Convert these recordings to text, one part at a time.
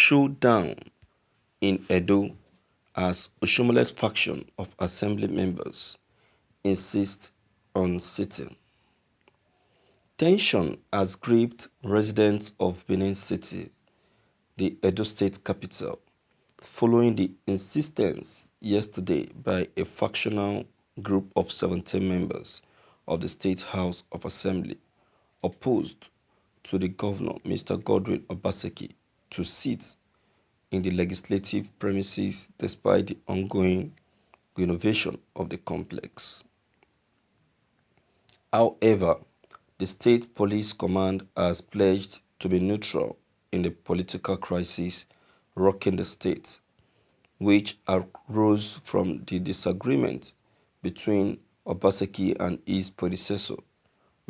Showdown in Edo as Oshiomhole's faction of assembly members insist on sitting. Tension has gripped residents of Benin City, the Edo state capital, following the insistence yesterday by a factional group of 17 members of the State House of Assembly opposed to the governor, Mr. Godwin Obaseki, to sit in the legislative premises despite the ongoing renovation of the complex. However, the State Police Command has pledged to be neutral in the political crisis rocking the state, which arose from the disagreement between Obaseki and his predecessor,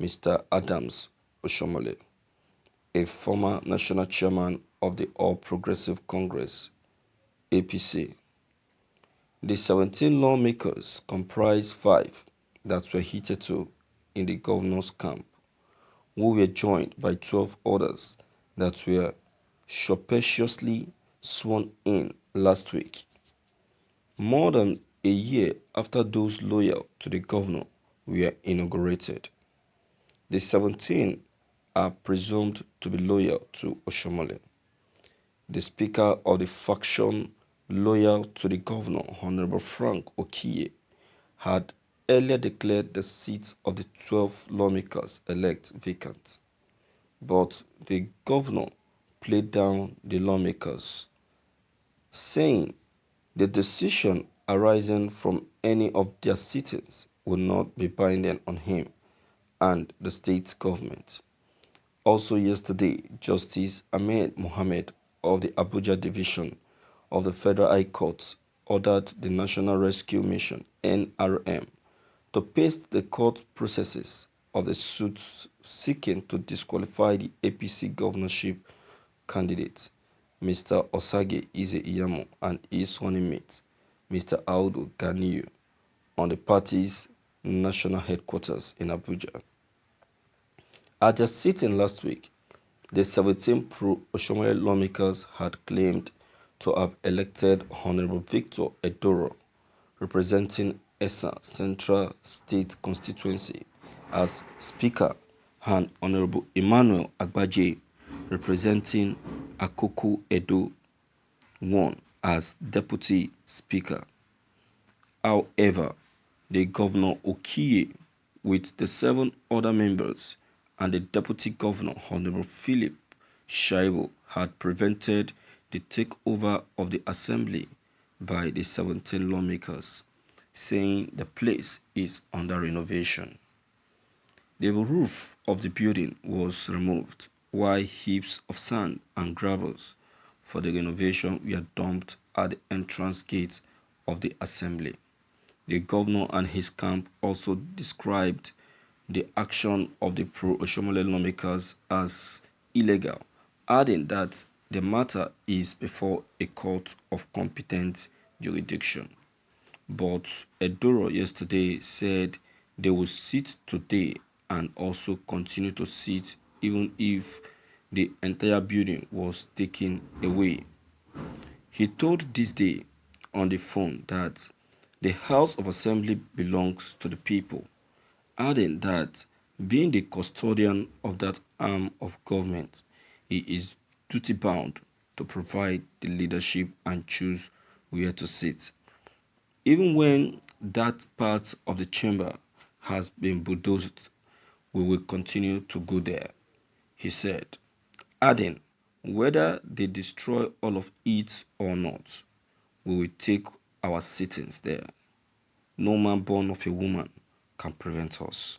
Mr. Adams Oshiomhole, a former national chairman of the All Progressive Congress (APC). The 17 lawmakers comprised 5 that were hitherto in the governor's camp, who were joined by 12 others that were surreptitiously sworn in last week, more than a year after those loyal to the governor were inaugurated. The 17 are presumed to be loyal to Oshiomhole. The Speaker of the faction loyal to the governor, Honorable Frank Okiye, had earlier declared the seat of the 12 lawmakers-elect vacant, but the governor played down the lawmakers, saying the decision arising from any of their sittings will not be binding on him and the state government. Also yesterday, Justice Ahmed Mohammed of the Abuja Division of the Federal High Court ordered the National Rescue Mission (NRM) to pace the court processes of the suits seeking to disqualify the APC governorship candidate, Mr. Osage Ize-Iyamu, and his running mate, Mr. Audu Ganiyu, on the party's national headquarters in Abuja. At their sitting last week, the 17 pro-Oshiomhole lawmakers had claimed to have elected Honorable Victor Edoro, representing Esa Central State Constituency, as Speaker, and Honorable Emmanuel Agbaje, representing Akoko Edo 1, as Deputy Speaker. However, the Governor Okiye, with the 7 other members, and the Deputy Governor, Honorable Philip Shaibu, had prevented the takeover of the assembly by the 17 lawmakers, saying the place is under renovation. The roof of the building was removed, while heaps of sand and gravels for the renovation were dumped at the entrance gate of the assembly. The governor and his camp also described the action of the pro-Oshiomhole lawmakers as illegal, adding that the matter is before a court of competent jurisdiction. But Edoro yesterday said they will sit today and also continue to sit even if the entire building was taken away. He told This Day on the phone that the House of Assembly belongs to the people, adding that being the custodian of that arm of government, he is duty-bound to provide the leadership and choose where to sit. Even when that part of the chamber has been bulldozed, we will continue to go there, he said, adding, whether they destroy all of it or not, we will take our sittings there. No man born of a woman can prevent us.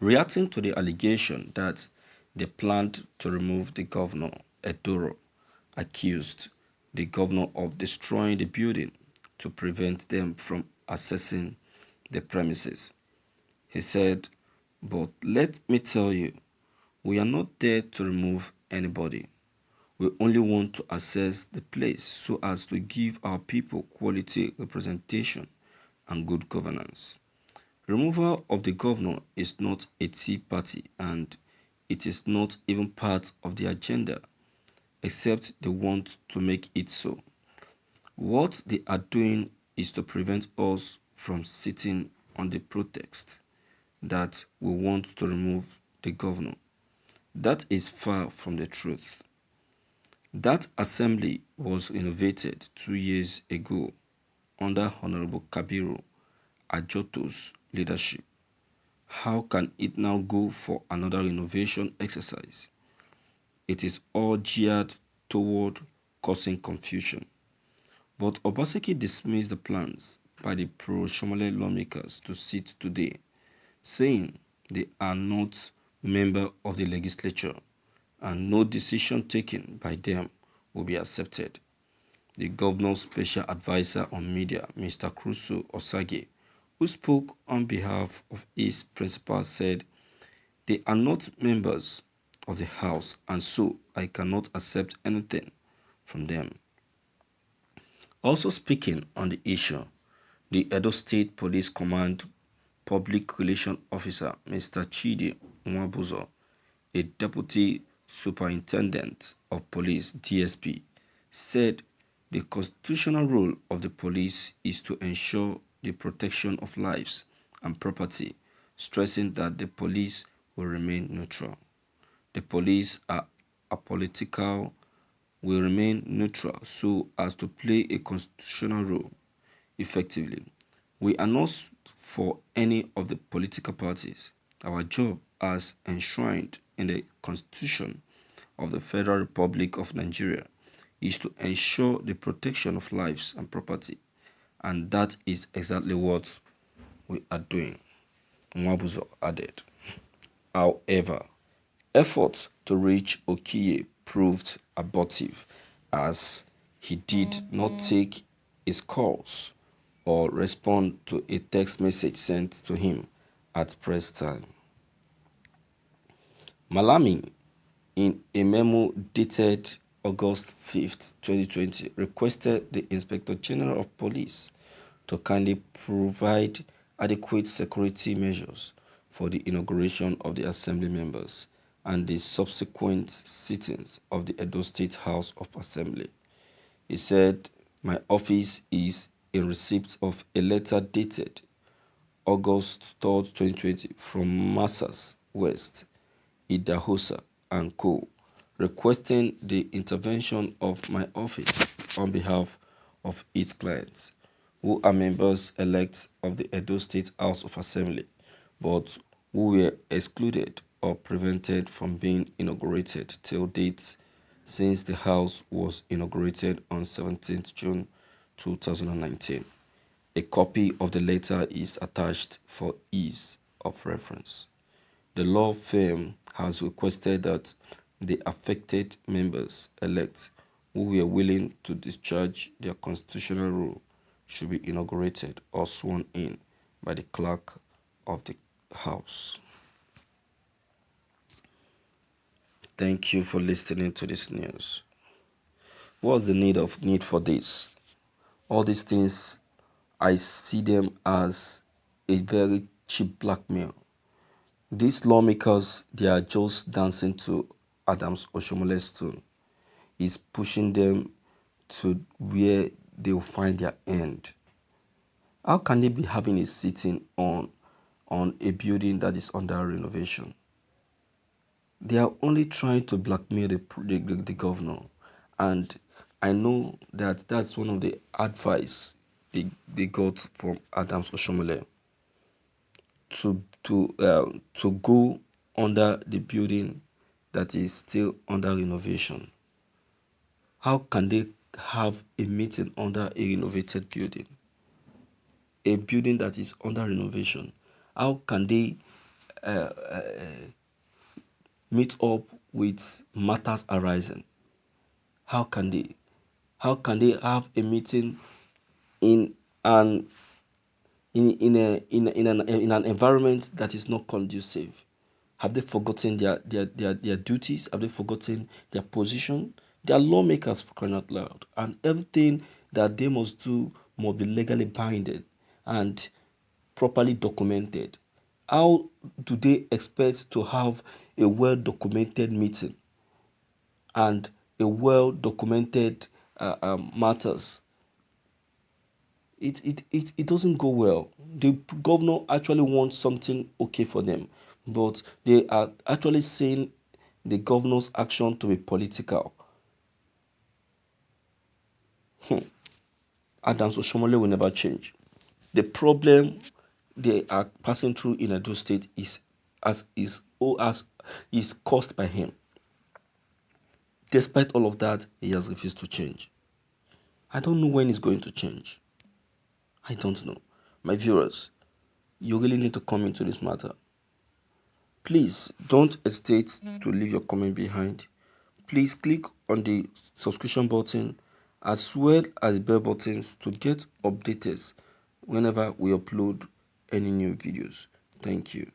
Reacting to the allegation that they planned to remove the governor, Edoro accused the governor of destroying the building to prevent them from accessing the premises. He said, but let me tell you, we are not there to remove anybody. We only want to assess the place so as to give our people quality representation and good governance. Removal of the governor is not a tea party, and it is not even part of the agenda. except they want to make it so. What they are doing is to prevent us from sitting on the pretext that we want to remove the governor. That is far from the truth. That assembly was innovated 2 years ago under Honorable Kabiru Ajoto's leadership. How can it now go for another innovation exercise? It is all geared toward causing confusion. But Obaseki dismissed the plans by the pro-Shomole lawmakers to sit today, saying they are not members of the legislature and no decision taken by them will be accepted. The governor's special advisor on media, Mr. Crusoe Osage, who spoke on behalf of his principal, said, "They are not members of the House and so I cannot accept anything from them." Also speaking on the issue, the Edo State Police Command Public Relations Officer, Mr. Chidi Nwabuzo, a Deputy Superintendent of Police (DSP), said the constitutional role of the police is to ensure the protection of lives and property, stressing that the police will remain neutral. The police are apolitical, will remain neutral so as to play a constitutional role effectively. We are not for any of the political parties. Our job, as enshrined in the Constitution of the Federal Republic of Nigeria, is to ensure the protection of lives and property, and that is exactly what we are doing, Mwabuzo added. However, efforts to reach Okiye proved abortive as he did not take his calls or respond to a text message sent to him at press time. Malami, in a memo dated August 5th, 2020, requested the Inspector General of Police to kindly provide adequate security measures for the inauguration of the Assembly members and the subsequent sittings of the Edo State House of Assembly. He said, "My office is in receipt of a letter dated August 3rd, 2020 from Massas West, Idahosa and Co., requesting the intervention of my office on behalf of its clients, who are members-elect of the Edo State House of Assembly, but who were excluded or prevented from being inaugurated till date since the House was inaugurated on 17th June 2019. A copy of the letter is attached for ease of reference. The law firm has requested that the affected members-elect who were willing to discharge their constitutional role should be inaugurated or sworn in by the clerk of the House." Thank you for listening to this news. What's the need for this? All these things, I see them as a very cheap blackmail. These lawmakers, they are just dancing to Adams Oshomole's tune. He's pushing them to where they will find their end. How can they be having a sitting on a building that is under renovation? They are only trying to blackmail the governor. And I know that that's one of the advice they got from Adams Oshomole to go under the building that is still under renovation. How can they have a meeting under a renovated building? A building that is under renovation. How can they meet up with matters arising? How can they? How can they have a meeting in an in an environment that is not conducive? Have they forgotten their duties? Have they forgotten their position? They are lawmakers, for crying out loud, and everything that they must do must be legally binding and properly documented. How do they expect to have a well-documented meeting and a well-documented matters. It doesn't go well. The governor actually wants something okay for them, but they are actually saying the governor's action to be political. Adams Oshiomhole will never change. The problem they are passing through in Edo State is caused by him. Despite all of that, he has refused to change. I don't know when he's going to change. I don't know. My viewers, you really need to come into this matter. Please don't hesitate to leave your comment behind. Please click on the subscription button as well as the bell buttons to get updates whenever we upload any new videos. Thank you.